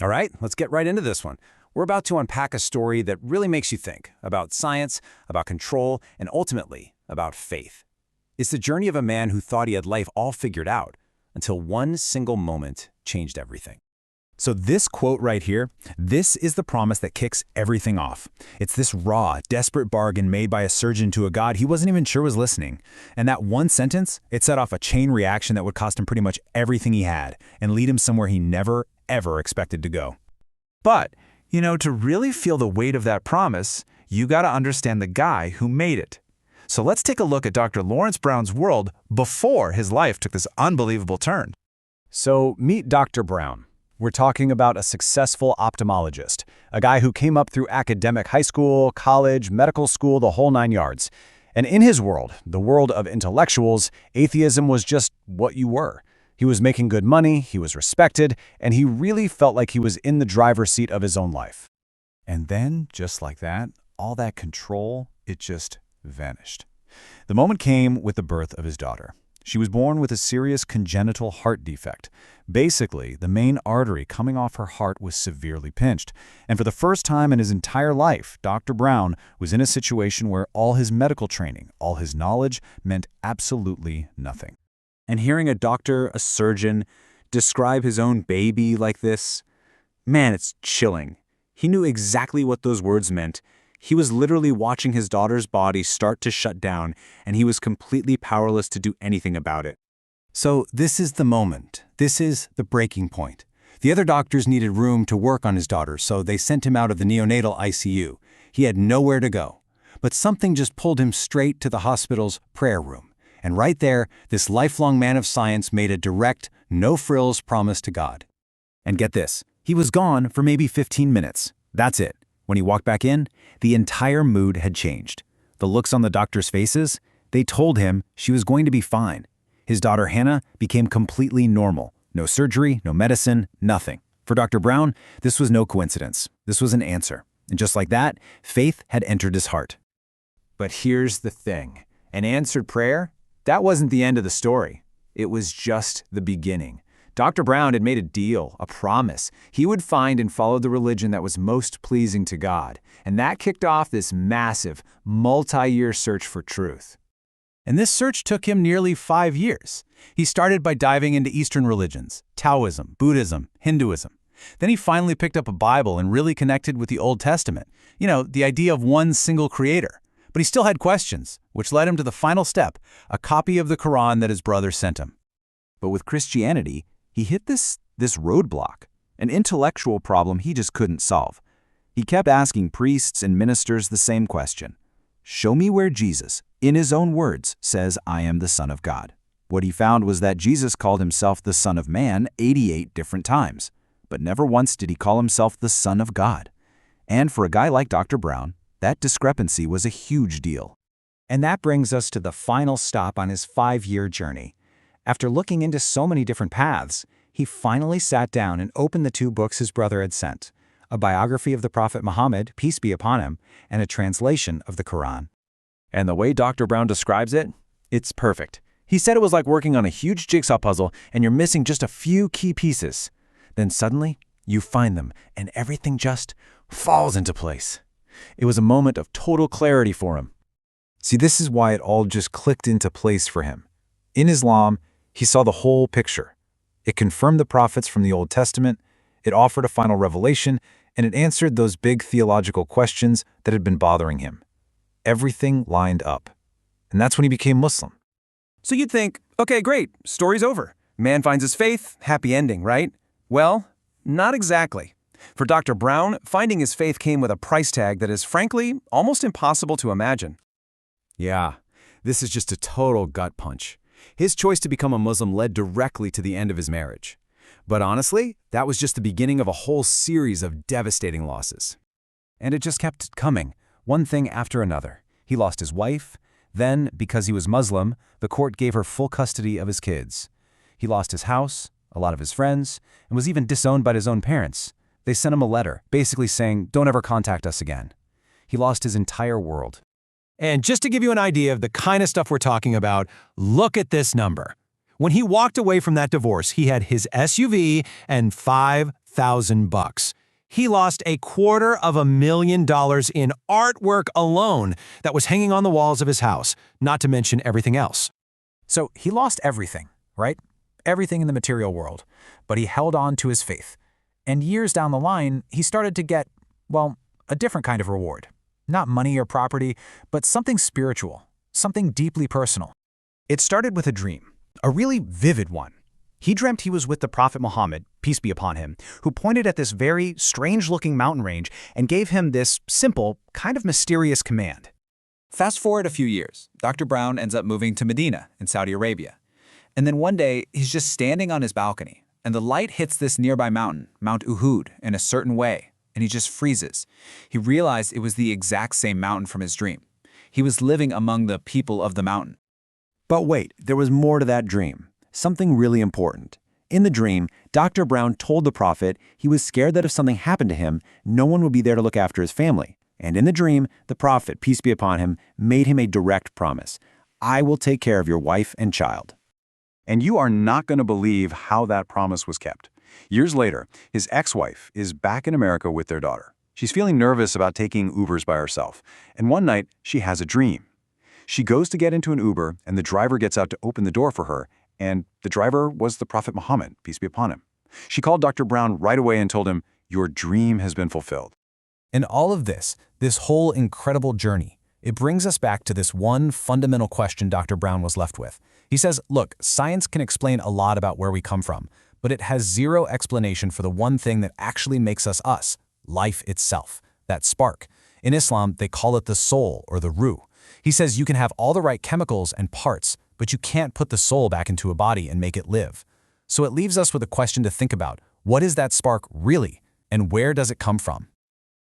All right, let's get right into this one. We're about to unpack a story that really makes you think about science, about control, and ultimately about faith. It's the journey of a man who thought he had life all figured out until one single moment changed everything. So this quote right here, this is the promise that kicks everything off. It's this raw, desperate bargain made by a surgeon to a God he wasn't even sure was listening. And that one sentence, it set off a chain reaction that would cost him pretty much everything he had and lead him somewhere he never, ever expected to go. But, to really feel the weight of that promise, you gotta understand the guy who made it. So let's take a look at Dr. Lawrence Brown's world before his life took this unbelievable turn. So meet Dr. Brown. We're talking about a successful ophthalmologist, a guy who came up through academic high school, college, medical school, the whole nine yards. And in his world, the world of intellectuals, atheism was just what you were. He was making good money, he was respected, and he really felt like he was in the driver's seat of his own life. And then, just like that, all that control, it just vanished. The moment came with the birth of his daughter. She was born with a serious congenital heart defect. Basically, the main artery coming off her heart was severely pinched. And for the first time in his entire life, Dr. Brown was in a situation where all his medical training, all his knowledge, meant absolutely nothing. And hearing a doctor, a surgeon, describe his own baby like this, man, it's chilling. He knew exactly what those words meant. He was literally watching his daughter's body start to shut down, and he was completely powerless to do anything about it. So this is the moment. This is the breaking point. The other doctors needed room to work on his daughter, so they sent him out of the neonatal ICU. He had nowhere to go. But something just pulled him straight to the hospital's prayer room. And right there, this lifelong man of science made a direct, no-frills promise to God. And get this, he was gone for maybe 15 minutes. That's it. When he walked back in, the entire mood had changed. The looks on the doctors' faces, they told him she was going to be fine. His daughter Hannah became completely normal. No surgery, no medicine, nothing. For Dr. Brown, this was no coincidence. This was an answer. And just like that, faith had entered his heart. But here's the thing. An answered prayer? That wasn't the end of the story. It was just the beginning. Dr. Brown had made a deal, a promise. He would find and follow the religion that was most pleasing to God. And that kicked off this massive, multi-year search for truth. And this search took him nearly 5 years. He started by diving into Eastern religions, Taoism, Buddhism, Hinduism. Then he finally picked up a Bible and really connected with the Old Testament. The idea of one single creator. But he still had questions, which led him to the final step, a copy of the Quran that his brother sent him. But with Christianity, he hit this roadblock, an intellectual problem he just couldn't solve. He kept asking priests and ministers the same question. Show me where Jesus, in his own words, says, I am the Son of God. What he found was that Jesus called himself the Son of Man 88 different times, but never once did he call himself the Son of God. And for a guy like Dr. Brown, that discrepancy was a huge deal. And that brings us to the final stop on his 5-year journey. After looking into so many different paths, he finally sat down and opened the 2 books his brother had sent, a biography of the Prophet Muhammad, peace be upon him, and a translation of the Quran. And the way Dr. Brown describes it, it's perfect. He said it was like working on a huge jigsaw puzzle and you're missing just a few key pieces. Then suddenly, you find them and everything just falls into place. It was a moment of total clarity for him. See, this is why it all just clicked into place for him. In Islam, he saw the whole picture. It confirmed the prophets from the Old Testament, it offered a final revelation, and it answered those big theological questions that had been bothering him. Everything lined up. And that's when he became Muslim. So you'd think, okay, great, story's over. Man finds his faith, happy ending, right? Well, not exactly. For Dr. Brown, finding his faith came with a price tag that is, frankly, almost impossible to imagine. Yeah, this is just a total gut punch. His choice to become a Muslim led directly to the end of his marriage. But honestly, that was just the beginning of a whole series of devastating losses. And it just kept coming, one thing after another. He lost his wife. Then, because he was Muslim, the court gave her full custody of his kids. He lost his house, a lot of his friends, and was even disowned by his own parents. They sent him a letter, basically saying, don't ever contact us again. He lost his entire world. And just to give you an idea of the kind of stuff we're talking about, look at this number. When he walked away from that divorce, he had his SUV and 5 $100,000. He lost $250,000 in artwork alone that was hanging on the walls of his house, not to mention everything else. So he lost everything, right? Everything in the material world. But he held on to his faith. And years down the line, he started to get, well, a different kind of reward. Not money or property, but something spiritual, something deeply personal. It started with a dream, a really vivid one. He dreamt he was with the Prophet Muhammad, peace be upon him, who pointed at this very strange-looking mountain range and gave him this simple, kind of mysterious command. Fast forward a few years, Dr. Brown ends up moving to Medina in Saudi Arabia. And then one day, he's just standing on his balcony, and the light hits this nearby mountain, Mount Uhud, in a certain way, and he just freezes. He realized it was the exact same mountain from his dream. He was living among the people of the mountain. But wait, there was more to that dream. Something really important. In the dream, Dr. Brown told the Prophet he was scared that if something happened to him, no one would be there to look after his family. And in the dream, the Prophet, peace be upon him, made him a direct promise. I will take care of your wife and child. And you are not going to believe how that promise was kept. Years later, his ex-wife is back in America with their daughter. She's feeling nervous about taking Ubers by herself. And one night, she has a dream. She goes to get into an Uber, and the driver gets out to open the door for her, and the driver was the Prophet Muhammad, peace be upon him. She called Dr. Brown right away and told him, "Your dream has been fulfilled." And all of this whole incredible journey, it brings us back to this one fundamental question Dr. Brown was left with. He says, look, science can explain a lot about where we come from, but it has zero explanation for the one thing that actually makes us us, life itself, that spark. In Islam, they call it the soul or the ruh. He says you can have all the right chemicals and parts, but you can't put the soul back into a body and make it live. So it leaves us with a question to think about. What is that spark really, and where does it come from?